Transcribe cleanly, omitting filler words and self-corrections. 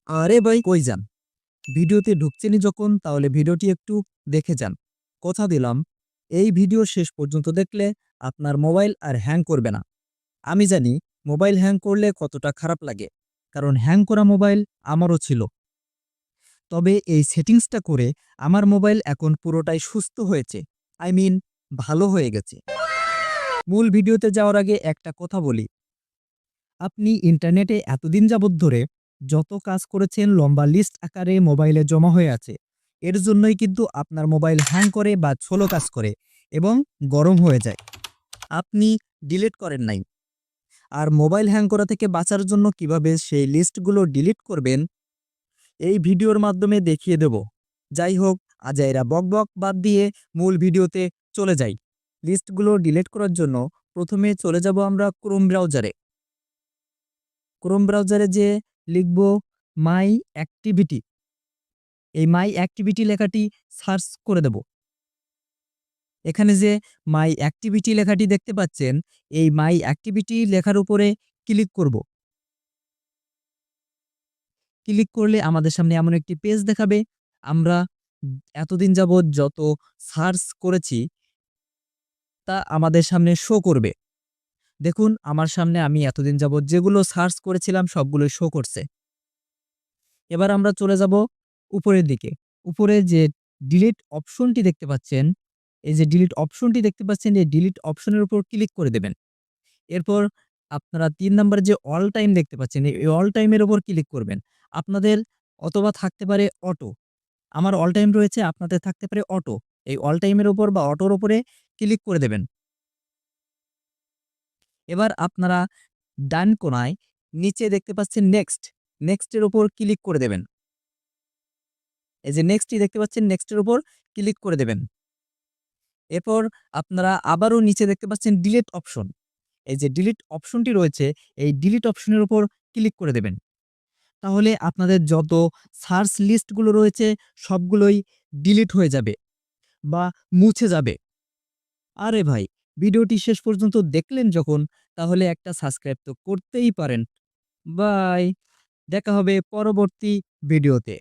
আরে ভাই কই যান? ভিডিওতে ঢুকছেনই যখন তাহলে ভিডিওটি একটু দেখে যান। কথা দিলাম এই ভিডিও শেষ পর্যন্ত দেখলে আপনার মোবাইল আর হ্যাং করবে না। আমি জানি মোবাইল হ্যাং করলে কতটা খারাপ লাগে। কারণ হ্যাং করা মোবাইল আমারও ছিল। তবে এই সেটিংসটা করে আমার মোবাইল এখন পুরোটাই সুস্থ হয়েছে। আই মিন ভালো হয়ে গেছে। মূল ভিডিওতে যাওয়ার আগে একটা কথা বলি। আপনি ইন্টারনেটে এতদিন যাবৎ ধরে যত কাজ করেছেন লম্বা লিস্ট আকারে মোবাইলে জমা হয়ে আছে। এর জন্যই কিন্তু আপনার মোবাইল হ্যাং করে বা স্লো কাজ করে এবং গরম হয়ে যায়। আপনি ডিলিট করেন নাই। আর মোবাইল হ্যাং করা থেকে বাঁচার জন্য কিভাবে সেই লিস্টগুলো ডিলিট করবেন এই ভিডিওর মাধ্যমে দেখিয়ে দেব। যাই হোক, আজাইরা বকবক বাদ দিয়ে মূল ভিডিওতে চলে যাই। লিস্টগুলো ডিলিট করার জন্য প্রথমে চলে যাব আমরা ক্রোম ব্রাউজারে। ক্রোম ব্রাউজারে যেয়ে লিখব মাই অ্যাক্টিভিটি। এই মাই অ্যাক্টিভিটি লেখাটি সার্চ করে দেব। এখানে যে মাই অ্যাক্টিভিটি লেখাটি দেখতে পাচ্ছেন, এই মাই অ্যাক্টিভিটি লেখার উপরে ক্লিক করব। ক্লিক করলে আমাদের সামনে এমন একটি পেজ দেখাবে। আমরা এতদিন যাবৎ যত সার্চ করেছি তা আমাদের সামনে শো করবে। দেখুন আমার সামনে আমি এতদিন যাবৎ যেগুলো সার্চ করেছিলাম সবগুলোই শো করছে। এবার আমরা চলে যাব উপরের দিকে। উপরে যে ডিলিট অপশনটি দেখতে পাচ্ছেন, এই যে ডিলিট অপশনটি দেখতে পাচ্ছেন, এই ডিলিট অপশনের উপর ক্লিক করে দেবেন। এরপর আপনারা ৩ নাম্বারে যে অল টাইম দেখতে পাচ্ছেন, এই অল টাইমের উপর ক্লিক করবেন। আপনাদের অথবা থাকতে পারে অটো। আমার অল টাইম রয়েছে, আপনাদের থাকতে পারে অটো। এই অল টাইমের উপর বা অটোর উপরে ক্লিক করে দেবেন। এবার আপনারা ডান কোণায় নিচে দেখতে পাচ্ছেন নেক্সট। নেক্সট এর উপর ক্লিক করে দেবেন। এই যে নেক্সটটি দেখতে পাচ্ছেন, নেক্সট এর উপর ক্লিক করে দেবেন। এরপর আপনারা আবারও নিচে দেখতে পাচ্ছেন ডিলিট অপশন। এই যে ডিলিট অপশনটি রয়েছে, এই ডিলিট অপশনের উপর ক্লিক করে দেবেন। তাহলে আপনাদের যত সার্চ লিস্টগুলো রয়েছে সবগুলোই ডিলিট হয়ে যাবে বা মুছে যাবে। আরে ভাই, ভিডিওটি শেষ পর্যন্ত দেখলেন যখন, তাহলে একটা সাবস্ক্রাইব তো করতেই পারেন। বাই। দেখা হবে পরবর্তী ভিডিওতে।